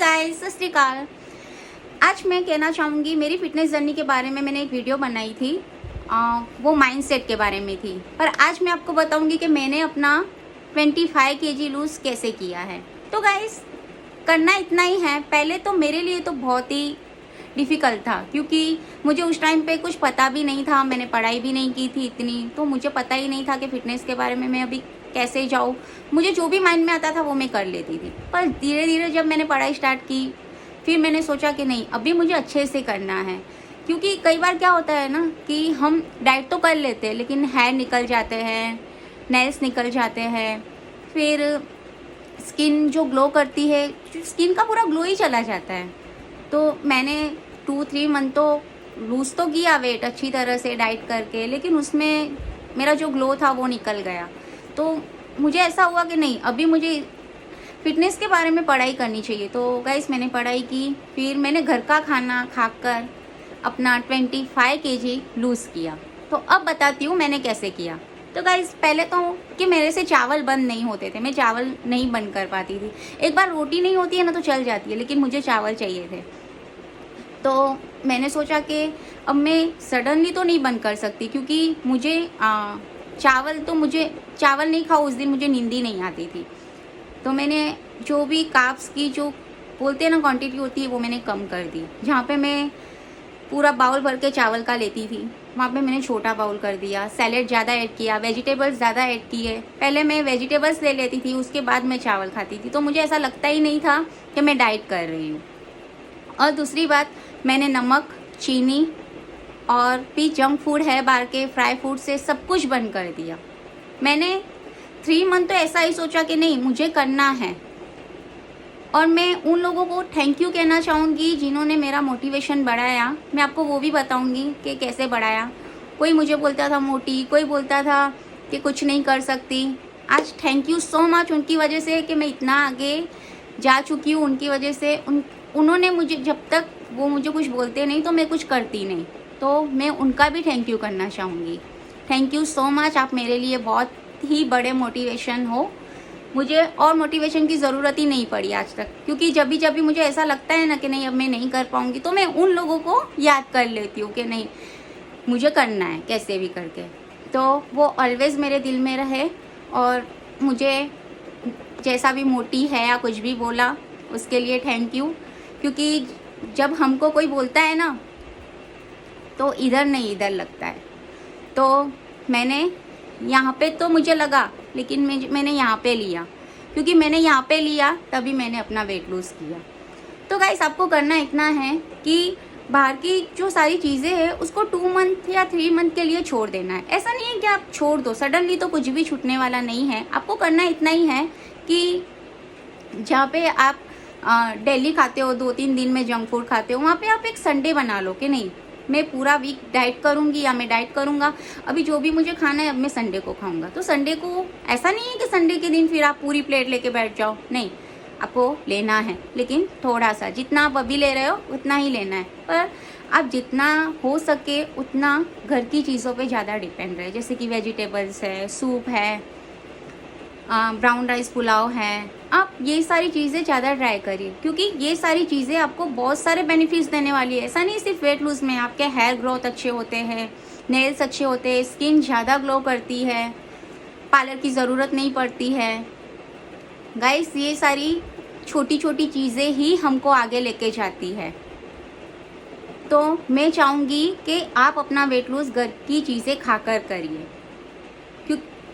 Guys, सत श्री अकाल। आज मैं कहना चाहूँगी मेरी फिटनेस जर्नी के बारे में। मैंने एक वीडियो बनाई थी, वो माइंडसेट के बारे में थी, पर आज मैं आपको बताऊँगी कि मैंने अपना 25 kg लूज़ कैसे किया है। तो गाइस, करना इतना ही है। पहले तो मेरे लिए तो बहुत ही डिफ़िकल्ट था, क्योंकि मुझे उस टाइम पे कुछ पता भी नहीं था, मैंने पढ़ाई भी नहीं की थी इतनी, तो मुझे पता ही नहीं था कि फ़िटनेस के बारे में मैं अभी कैसे जाऊँ। मुझे जो भी माइंड में आता था वो मैं कर लेती थी। पर धीरे धीरे जब मैंने पढ़ाई स्टार्ट की, फिर मैंने सोचा कि नहीं, अभी मुझे अच्छे से करना है। क्योंकि कई बार क्या होता है ना कि हम डाइट तो कर लेते हैं, लेकिन हेयर निकल जाते हैं, नेल्स निकल जाते हैं, फिर स्किन जो ग्लो करती है, स्किन का पूरा ग्लो ही चला जाता है। तो मैंने 2-3 मंथ तो लूज़ तो किया वेट अच्छी तरह से डाइट करके, लेकिन उसमें मेरा जो ग्लो था वो निकल गया। तो मुझे ऐसा हुआ कि नहीं, अभी मुझे फ़िटनेस के बारे में पढ़ाई करनी चाहिए। तो गाइस, मैंने पढ़ाई की, फिर मैंने घर का खाना खाकर अपना 25 kg लूज़ किया। तो अब बताती हूँ मैंने कैसे किया। तो गाइस, पहले तो कि मेरे से चावल बंद नहीं होते थे, मैं चावल नहीं बंद कर पाती थी। एक बार रोटी नहीं होती है ना तो चल जाती है, लेकिन मुझे चावल चाहिए थे। तो मैंने सोचा कि अब मैं सडनली तो नहीं बंद कर सकती, क्योंकि मुझे चावल नहीं खाओ उस दिन मुझे नींद ही नहीं आती थी। तो मैंने जो भी कार्ब्स की जो बोलते हैं ना क्वांटिटी होती है, वो मैंने कम कर दी। जहाँ पे मैं पूरा बाउल भर के चावल का लेती थी, वहाँ पे मैंने छोटा बाउल कर दिया। सैलेड ज़्यादा ऐड किया, वेजिटेबल्स ज़्यादा ऐड किए। पहले मैं वेजिटेबल्स ले लेती थी, उसके बाद मैं चावल खाती थी, तो मुझे ऐसा लगता ही नहीं था कि मैं डाइट कर रही हूँ। और दूसरी बात, मैंने नमक, चीनी और भी जंक फूड है बाहर के फ्राई फूड से सब कुछ बंद कर दिया। मैंने 3 मंथ तो ऐसा ही सोचा कि नहीं, मुझे करना है। और मैं उन लोगों को थैंक यू कहना चाहूँगी जिन्होंने मेरा मोटिवेशन बढ़ाया। मैं आपको वो भी बताऊँगी कि कैसे बढ़ाया। कोई मुझे बोलता था मोटी, कोई बोलता था कि कुछ नहीं कर सकती। आज थैंक यू सो मच उनकी वजह से कि मैं इतना आगे जा चुकी हूँ। उनकी वजह से उन्होंने मुझे, जब तक वो मुझे कुछ बोलते नहीं तो मैं कुछ करती नहीं। तो मैं उनका भी थैंक यू करना चाहूँगी। थैंक यू सो मच, आप मेरे लिए बहुत ही बड़े मोटिवेशन हो। मुझे और मोटिवेशन की ज़रूरत ही नहीं पड़ी आज तक, क्योंकि जब भी मुझे ऐसा लगता है ना कि नहीं अब मैं नहीं कर पाऊँगी, तो मैं उन लोगों को याद कर लेती हूँ कि नहीं, मुझे करना है कैसे भी करके। तो वो ऑलवेज़ मेरे दिल में रहे। और मुझे जैसा भी मोटी है या कुछ भी बोला उसके लिए थैंक यू, क्योंकि जब हमको कोई बोलता है ना तो इधर नहीं इधर लगता है। तो मैंने यहाँ पे तो मुझे लगा, लेकिन मैंने यहाँ पे लिया, क्योंकि मैंने यहाँ पे लिया तभी मैंने अपना वेट लूज़ किया। तो गाइस, आपको करना इतना है कि बाहर की जो सारी चीज़ें हैं उसको 2 मंथ या 3 मंथ के लिए छोड़ देना है। ऐसा नहीं है कि आप छोड़ दो, सडनली तो कुछ भी छूटने वाला नहीं है। आपको करना इतना ही है कि जहाँ पे आप डेली खाते हो, 2-3 दिन में जंक फूड खाते हो, वहाँ पे आप एक संडे बना लो कि नहीं, मैं पूरा वीक डाइट करूँगी या मैं डाइट करूँगा, अभी जो भी मुझे खाना है अब मैं संडे को खाऊँगा। तो संडे को ऐसा नहीं है कि संडे के दिन फिर आप पूरी प्लेट लेके बैठ जाओ, नहीं, आपको लेना है, लेकिन थोड़ा सा, जितना आप अभी ले रहे हो उतना ही लेना है। पर आप जितना हो सके उतना घर की चीज़ों पे ज़्यादा डिपेंड रहे, जैसे कि वेजिटेबल्स है, सूप है, ब्राउन राइस पुलाव है। आप ये सारी चीज़ें ज़्यादा ट्राई करिए, क्योंकि ये सारी चीज़ें आपको बहुत सारे बेनिफिट्स देने वाली है। ऐसा नहीं सिर्फ वेट लूज़ में, आपके हेयर ग्रोथ अच्छे होते हैं, नेल्स अच्छे होते हैं, स्किन ज़्यादा ग्लो करती है, पार्लर की ज़रूरत नहीं पड़ती है। गाइस, ये सारी छोटी छोटी चीज़ें ही हमको आगे लेके जाती है। तो मैं चाहूँगी कि आप अपना वेट लूज़ घर की चीज़ें खाकर करिए।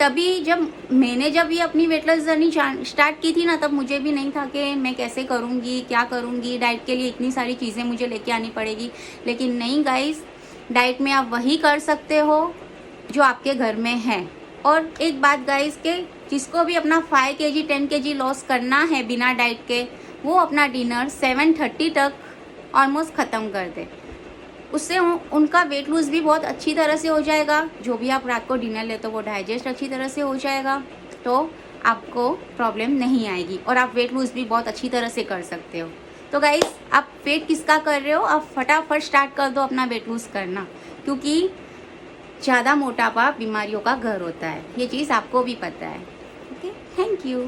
तभी जब ये अपनी वेट लॉस जर्नी स्टार्ट की थी ना, तब मुझे भी नहीं था कि मैं कैसे करूँगी, क्या करूँगी, डाइट के लिए इतनी सारी चीज़ें मुझे लेके आनी पड़ेगी। लेकिन नहीं गाइस, डाइट में आप वही कर सकते हो जो आपके घर में है। और एक बात गाइस, के जिसको भी अपना 5 kg 10 kg लॉस करना है बिना डाइट के, वो अपना डिनर 7:30 तक ऑलमोस्ट ख़त्म कर दे। उससे उनका वेट लूज़ भी बहुत अच्छी तरह से हो जाएगा। जो भी आप रात को डिनर लेते हो वो डाइजेस्ट अच्छी तरह से हो जाएगा, तो आपको प्रॉब्लम नहीं आएगी और आप वेट लूज़ भी बहुत अच्छी तरह से कर सकते हो। तो गाइस, आप वेट किसका कर रहे हो, आप फटाफट स्टार्ट कर दो अपना वेट लूज़ करना, क्योंकि ज़्यादा मोटापा बीमारियों का घर होता है। ये चीज़ आपको भी पता है। Okay, thank you.